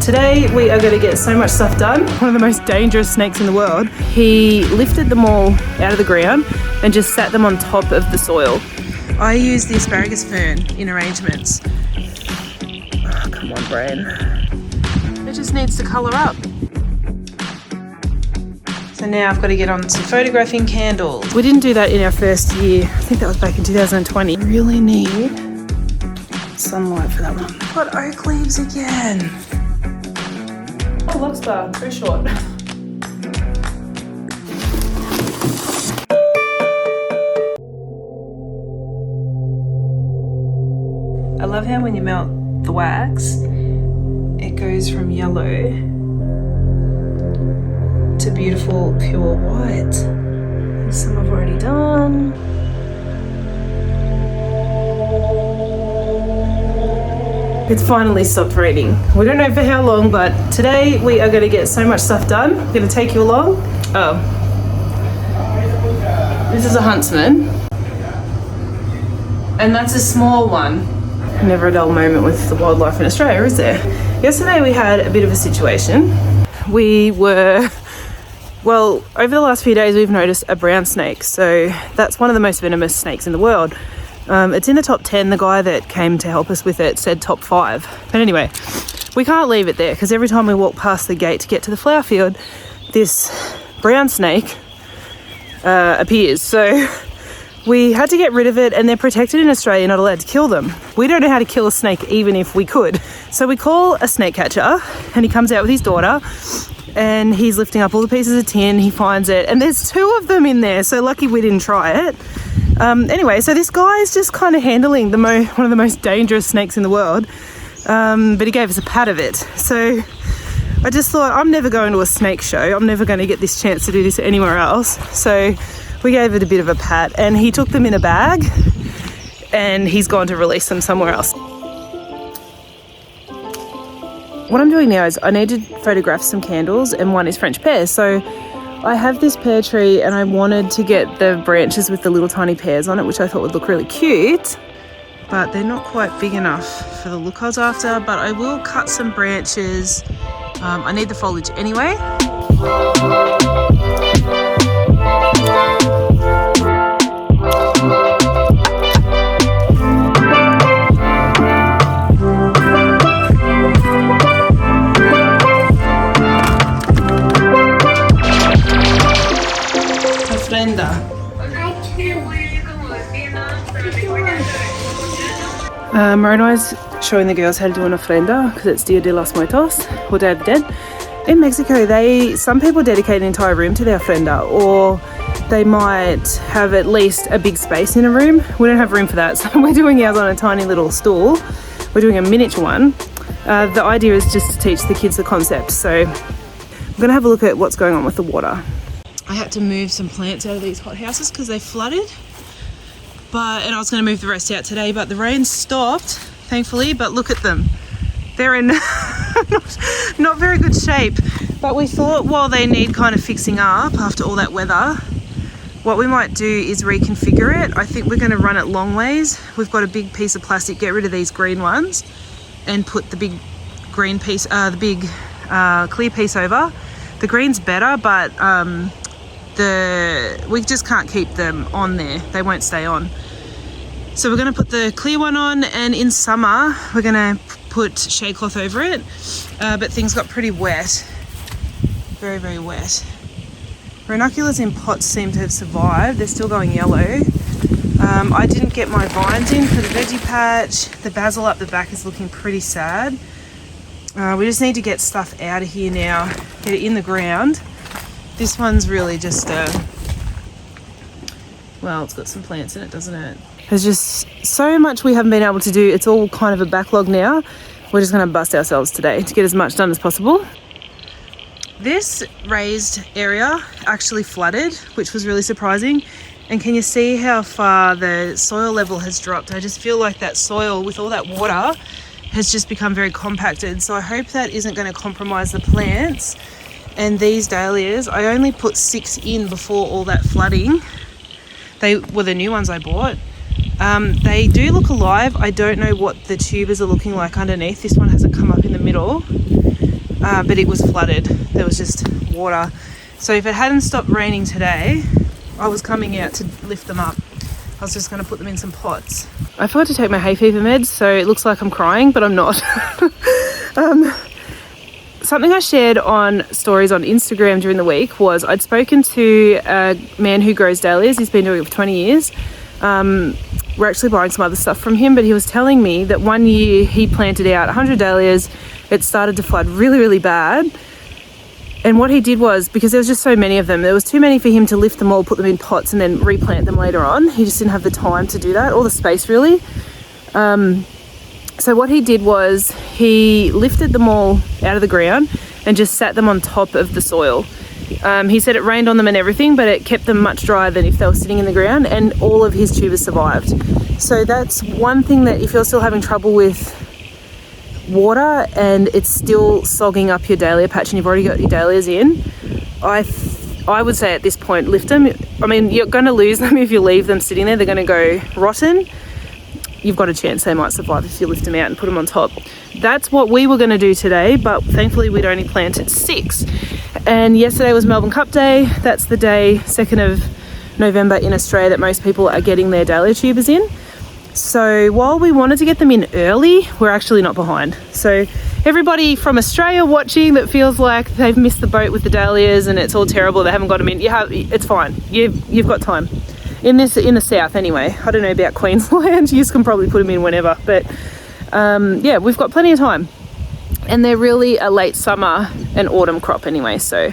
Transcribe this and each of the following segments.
Today we are going to get so much stuff done. One of the most dangerous snakes in the world. He lifted them all out of the ground and just sat them on top of the soil. I use the asparagus fern in arrangements. Oh, come on, brain. It just needs to colour up. So now I've got to get on to photographing candles. We didn't do that in our first year. I think that was back in 2020. I really need sunlight for that one. Got oak leaves again. Oh, looks bar, very short. I love how when you melt the wax, it goes from yellow to beautiful pure white. Some I've already done. It's finally stopped raining. We don't know for how long, but today we are going to get so much stuff done. I'm going to take you along. Oh, this is a huntsman, and that's a small one. Never a dull moment with the wildlife in Australia, is there? Yesterday we had a bit of a situation. Well, over the last few days we've noticed a brown snake. So that's one of the most venomous snakes in the world. It's in the top 10. The guy that came to help us with it said top 5. But anyway, we can't leave it there because every time we walk past the gate to get to the flower field, this brown snake appears. So we had to get rid of it, and they're protected in Australia. You're not allowed to kill them. We don't know how to kill a snake even if we could. So we call a snake catcher and he comes out with his daughter. And he's lifting up all the pieces of tin. He finds it, and there's 2 of them in there. So lucky we didn't try it. Anyway, so this guy is just kind of handling one of the most dangerous snakes in the world. But he gave us a pat of it. So I just thought, I'm never going to a snake show. I'm never going to get this chance to do this anywhere else. So we gave it a bit of a pat, and he took them in a bag, and he's gone to release them somewhere else. What I'm doing now is I need to photograph some candles, and one is French pears. So I have this pear tree and I wanted to get the branches with the little tiny pears on it, which I thought would look really cute, but they're not quite big enough for the look I was after. But I will cut some branches. I need the foliage anyway. Moroni's showing the girls how to do an ofrenda because it's Dia de los Muertos, or Day of the Dead. In Mexico, some people dedicate an entire room to their ofrenda, or they might have at least a big space in a room. We don't have room for that, so we're doing ours on a tiny little stool. We're doing a miniature one. The idea is just to teach the kids the concept. So I'm going to have a look at what's going on with the water. I had to move some plants out of these hothouses because they flooded. And I was going to move the rest out today, but the rain stopped, thankfully. But look at them. They're in not very good shape. But we thought while they need kind of fixing up after all that weather, what we might do is reconfigure it. I think we're going to run it long ways. We've got a big piece of plastic, get rid of these green ones and put the big green piece, the big clear piece over. The green's better, but we just can't keep them on there. They won't stay on. So we're going to put the clear one on, and in summer we're going to put shade cloth over it. But things got pretty wet. Very, very wet. Ranunculus in pots seem to have survived. They're still going yellow. I didn't get my vines in for the veggie patch. The basil up the back is looking pretty sad. We just need to get stuff out of here now, get it in the ground. This one's really just well, it's got some plants in it, doesn't it? There's just so much we haven't been able to do. It's all kind of a backlog now. We're just going to bust ourselves today to get as much done as possible. This raised area actually flooded, which was really surprising. And can you see how far the soil level has dropped? I just feel like that soil with all that water has just become very compacted. So I hope that isn't going to compromise the plants. And these dahlias, I only put 6 in before all that flooding. They were the new ones I bought. They do look alive. I don't know what the tubers are looking like underneath. This one hasn't come up in the middle. but it was flooded. There was just water. So if it hadn't stopped raining today, I was coming out to lift them up. I was just going to put them in some pots. I forgot to take my hay fever meds, so it looks like I'm crying, but I'm not. Something I shared on stories on Instagram during the week was I'd spoken to a man who grows dahlias. He's been doing it for 20 years. We're actually buying some other stuff from him, but he was telling me that one year he planted out 100 dahlias. It started to flood really, really bad. And what he did was, because there was just so many of them, there was too many for him to lift them all, put them in pots and then replant them later on. He just didn't have the time to do that, or the space really. So what he did was he lifted them all out of the ground and just sat them on top of the soil. He said it rained on them and everything, but it kept them much drier than if they were sitting in the ground, and all of his tubers survived. So that's one thing, that if you're still having trouble with water and it's still sogging up your dahlia patch and you've already got your dahlias in, I would say at this point, lift them. I mean, you're going to lose them if you leave them sitting there. They're going to go rotten. You've got a chance they might survive if you lift them out and put them on top. That's what we were going to do today, but thankfully we'd only planted 6. And yesterday was Melbourne Cup Day. That's the day, 2nd of November in Australia, that most people are getting their dahlia tubers in. So while we wanted to get them in early, we're actually not behind. So everybody from Australia watching that feels like they've missed the boat with the dahlias and it's all terrible, they haven't got them in, it's fine. You've got time. In the south anyway. I don't know about Queensland. You can probably put them in whenever, but yeah, we've got plenty of time. And they're really a late summer and autumn crop anyway, so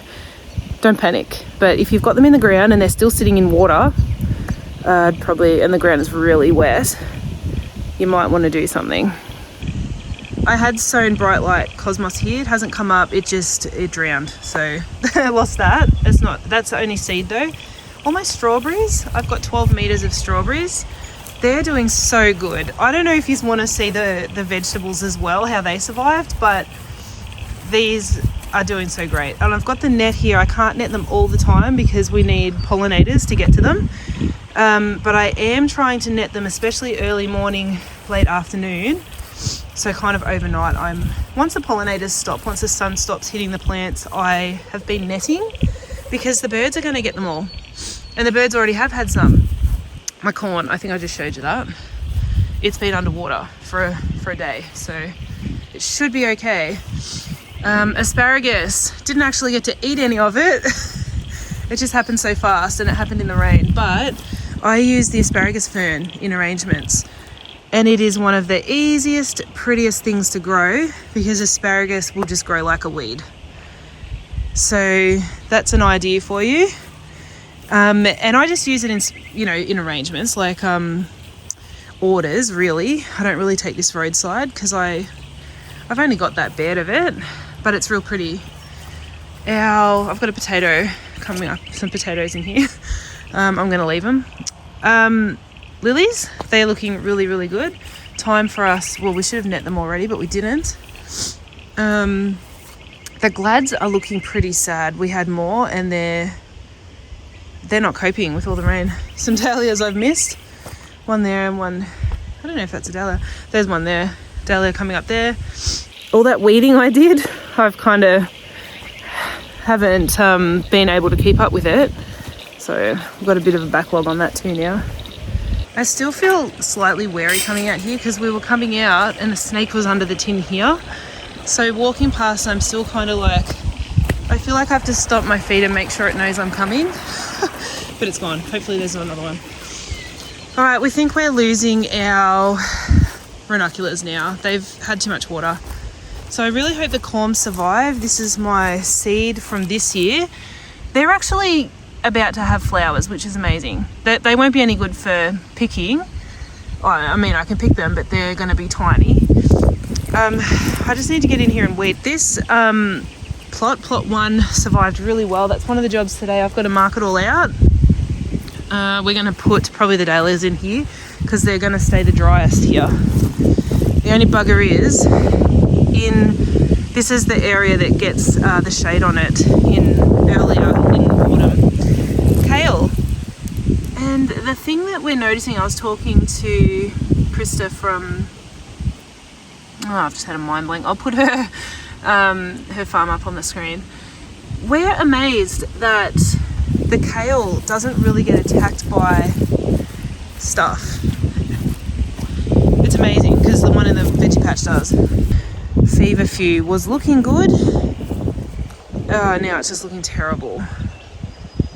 don't panic. But if you've got them in the ground and they're still sitting in water, and the ground is really wet, you might want to do something. I had sown Bright Light Cosmos here. It hasn't come up. It drowned. So I lost that. That's only seed though. All my strawberries, I've got 12 meters of strawberries. They're doing so good. I don't know if you want to see the vegetables as well, how they survived, but these are doing so great. And I've got the net here. I can't net them all the time because we need pollinators to get to them. But I am trying to net them, especially early morning, late afternoon. So kind of overnight, once the pollinators stop, once the sun stops hitting the plants, I have been netting because the birds are going to get them all. And the birds already have had some. My corn, I think I just showed you that. It's been underwater for a day, so it should be okay. Asparagus, didn't actually get to eat any of it. It just happened so fast and it happened in the rain. But I use the asparagus fern in arrangements. And it is one of the easiest, prettiest things to grow because asparagus will just grow like a weed. So that's an idea for you. And I just use it in arrangements, like orders really. I don't really take this Roadside because I've only got that bed of it, but it's real pretty. I've got a potato coming up, some potatoes in here. I'm going to leave them. Lilies, they're looking really, really good. Time for us, well, we should have net them already, but we didn't. The glads are looking pretty sad. We had more and they're not coping with all the rain. Some dahlias I've missed. One there and one, I don't know if that's a dahlia. There's one there. Dahlia coming up there. All that weeding I did, I've kind of haven't been able to keep up with it. So I've got a bit of a backlog on that too now. I still feel slightly wary coming out here because we were coming out and the snake was under the tin here. So walking past, I'm still kind of like, I feel like I have to stop my feet and make sure it knows I'm coming. But it's gone. Hopefully there's another one. All right, we think we're losing our ranunculus now. They've had too much water. So I really hope the corms survive. This is my seed from this year. They're actually about to have flowers, which is amazing. They won't be any good for picking. I mean, I can pick them, but they're going to be tiny. I just need to get in here and weed. This plot 1 survived really well. That's one of the jobs today. I've got to mark it all out. We're going to put probably the dahlias in here because they're going to stay the driest here. The only bugger is this is the area that gets the shade on it earlier in autumn. Kale. And the thing that we're noticing, I was talking to Krista from, I've just had a mind blank. I'll put her her farm up on the screen. We're amazed that the kale doesn't really get attacked by stuff. It's amazing because the one in the veggie patch does. Feverfew was looking good. Now it's just looking terrible.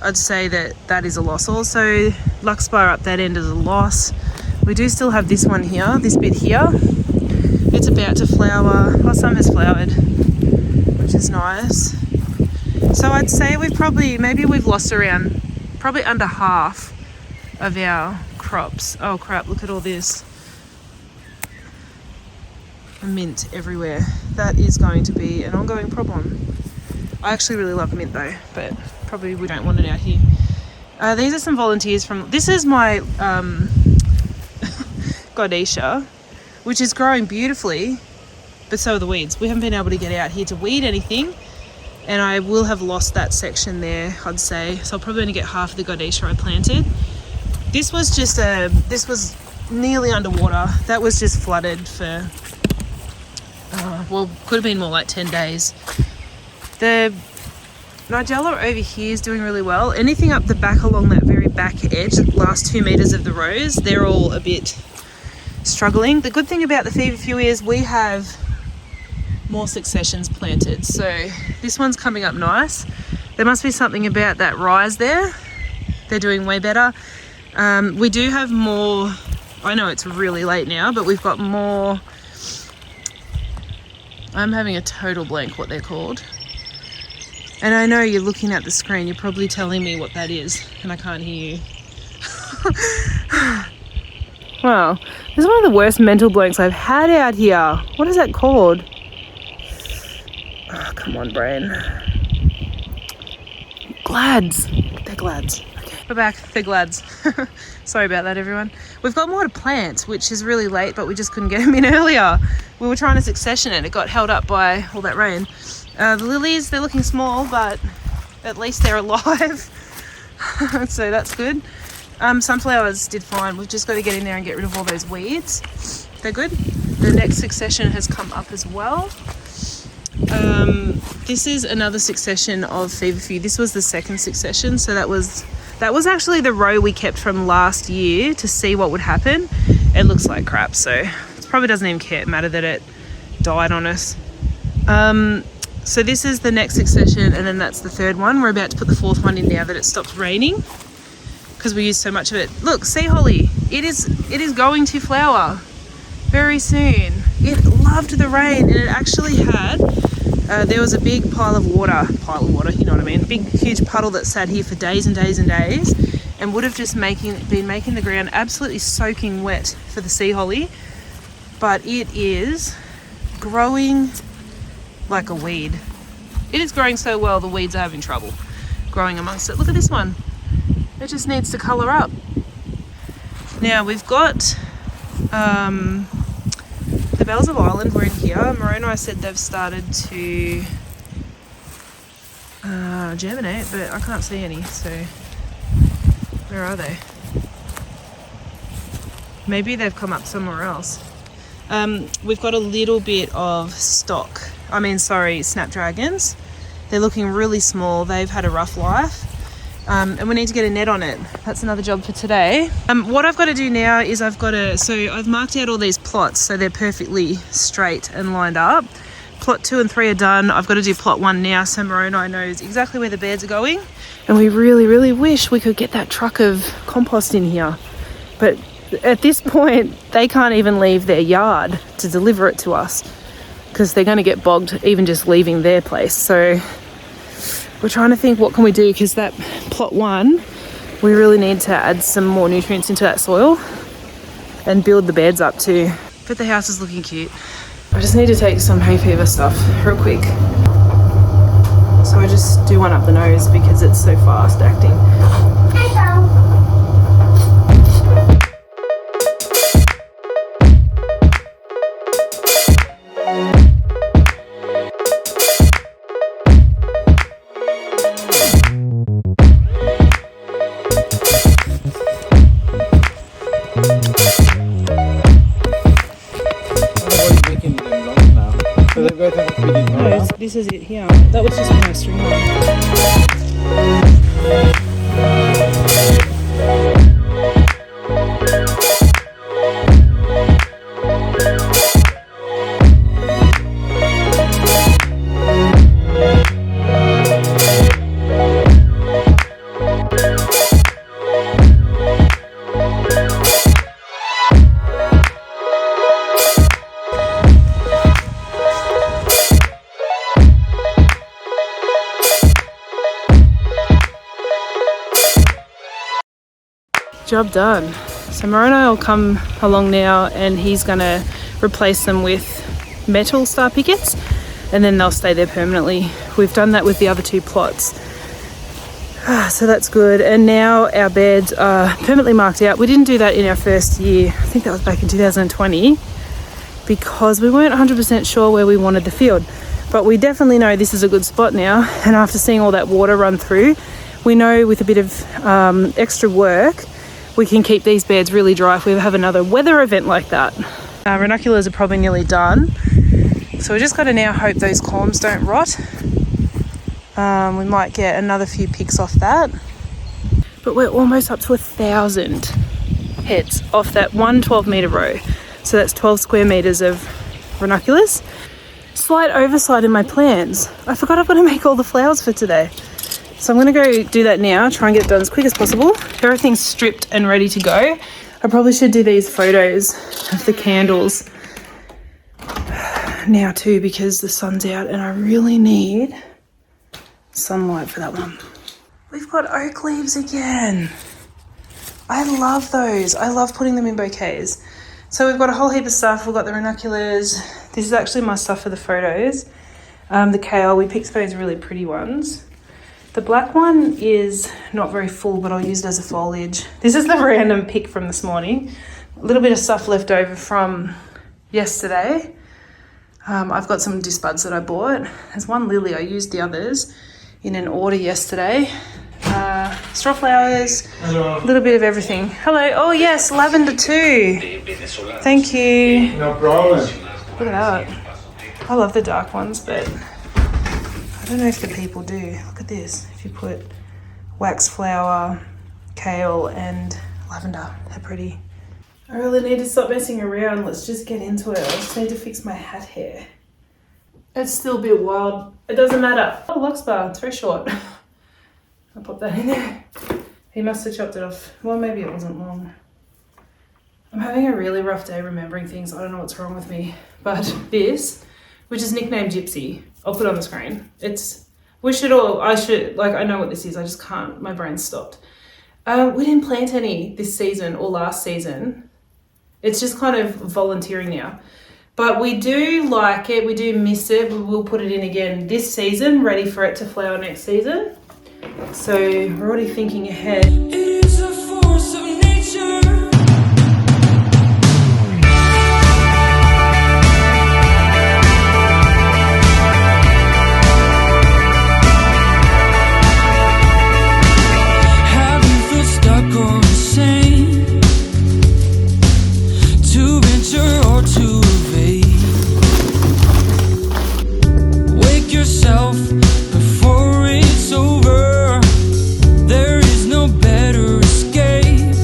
I'd say that is a loss. Also, Luxbar up that end is a loss. We do still have this one here, this bit here. It's about to flower. Well, some has flowered, which is nice. So I'd say we've lost around, probably under half of our crops. Oh crap, look at all this. Mint everywhere. That is going to be an ongoing problem. I actually really love mint though, but probably we don't want it out here. These are some volunteers from, this is my Godetia, which is growing beautifully, but so are the weeds. We haven't been able to get out here to weed anything, and I will have lost that section there, I'd say. So I'll probably only get half of the Godetia I planted. This was just this was nearly underwater. That was just flooded for, well, could have been more like 10 days. The Nigella over here is doing really well. Anything up the back along that very back edge, the last 2 meters of the rows, they're all a bit struggling. The good thing about the feverfew is we have more successions planted. So this one's coming up nice. There must be something about that rise there. They're doing way better. We do have more, I know it's really late now, but we've got more, I'm having a total blank what they're called. And I know you're looking at the screen, you're probably telling me what that is, and I can't hear you. Wow, this is one of the worst mental blanks I've had out here. What is that called? Oh, come on, brain. Glads. They're glads. Okay, we're back. They're glads. Sorry about that, everyone. We've got more to plant, which is really late, but we just couldn't get them in earlier. We were trying to succession it. It got held up by all that rain. The lilies, they're looking small, but at least they're alive. So that's good. Sunflowers did fine. We've just got to get in there and get rid of all those weeds. They're good. The next succession has come up as well. This is another succession of feverfew. This was the second succession, so that was actually the row we kept from last year to see what would happen. It looks like crap, so it probably doesn't even matter that it died on us. So this is the next succession, and then that's the third one. We're about to put the fourth one in now that it stopped raining because we used so much of it. Look, sea holly. It is going to flower very soon. It loved the rain, and it actually had, there was a big pile of water, you know what I mean? Big, huge puddle that sat here for days and days and days, and would have just been making the ground absolutely soaking wet for the sea holly. But it is growing like a weed. It is growing so well, the weeds are having trouble growing amongst it. Look at this one. It just needs to colour up. Now we've got the bells of Ireland were in here. Moroni said they've started to germinate, but I can't see any, so where are they? Maybe they've come up somewhere else. We've got a little bit of snapdragons. They're looking really small. They've had a rough life. And we need to get a net on it. That's another job for today. What I've got to do now is I've marked out all these plots so they're perfectly straight and lined up. Plot 2 and 3 are done. I've got to do plot 1 now so Moroni knows exactly where the beds are going. And we really, really wish we could get that truck of compost in here. But at this point, they can't even leave their yard to deliver it to us because they're going to get bogged even just leaving their place. So we're trying to think, what can we do? Because that plot 1, we really need to add some more nutrients into that soil and build the beds up too. But the house is looking cute. I just need to take some hay fever stuff real quick. So I just do one up the nose because it's so fast acting. this is it here. That was just my string Job done. So Moroni will come along now and he's gonna replace them with metal star pickets and then they'll stay there permanently. We've done that with the other 2 plots. So that's good. And now our beds are permanently marked out. We didn't do that in our first year. I think that was back in 2020 because we weren't 100% sure where we wanted the field. But we definitely know this is a good spot now. And after seeing all that water run through, we know with a bit of extra work, we can keep these beds really dry if we have another weather event like that. Ranunculus are probably nearly done. So we just got to now hope those corms don't rot. We might get another few picks off that. But we're almost up to 1,000 heads off that 12-metre row. So that's 12 square metres of ranunculus. Slight oversight in my plans. I forgot I've got to make all the flowers for today. So I'm going to go do that now, try and get it done as quick as possible. Everything's stripped and ready to go. I probably should do these photos of the candles now too because the sun's out and I really need sunlight for that one. We've got oak leaves again. I love those. I love putting them in bouquets. So we've got a whole heap of stuff. We've got the ranunculus. This is actually my stuff for the photos. The kale, we picked those really pretty ones. The black one is not very full, but I'll use it as a foliage. This is the random pick from this morning. A little bit of stuff left over from yesterday. I've got some disbuds that I bought. There's one lily. I used the others in an order yesterday. Straw flowers, a little bit of everything. Hello. Oh, yes, lavender too. Thank you. No problem. Look at that. I love the dark ones, but I don't know if the people do. Look at this. If you put wax flower, kale and lavender, they're pretty. I really need to stop messing around. Let's just get into it. I just need to fix my hat hair. It's still a bit wild. It doesn't matter. Oh, Luxbar, it's very short. I'll pop that in there. He must have chopped it off. Well, maybe it wasn't long. I'm having a really rough day remembering things. I don't know what's wrong with me. But this, which is nicknamed Gypsy, I'll put it on the screen. I know what this is. I just can't. My brain's stopped. We didn't plant any this season or last season. It's just kind of volunteering now. But we do like it. We do miss it. We will put it in again this season, ready for it to flower next season. So we're already thinking ahead. It is a force of nature. Have you felt stuck or insane? To venture or to evade? Wake yourself before it's over. There is no better escape.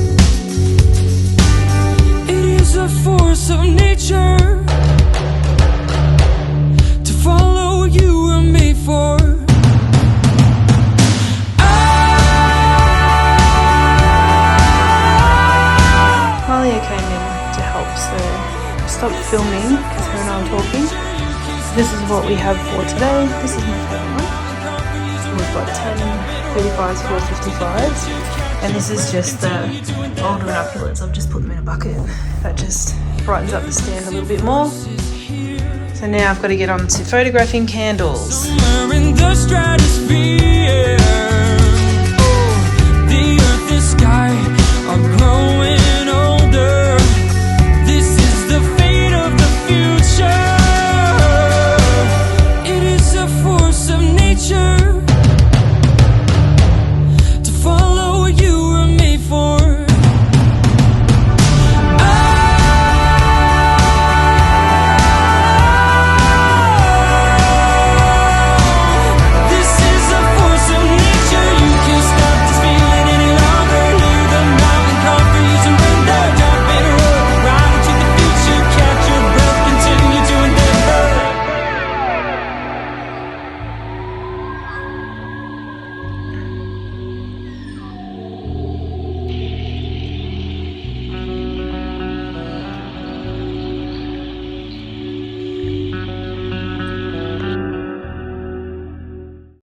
It is a force of nature. To follow you were made for. Malia came in to help, so I stopped filming because her and I were talking. So this is what we have for today. This is my favourite one. We've got 10 35s, 4 55s, and this is just the older ranunculus. I've just put them in a bucket. That just brightens up the stand a little bit more. So now I've got to get on to photographing candles. Somewhere in the stratosphere.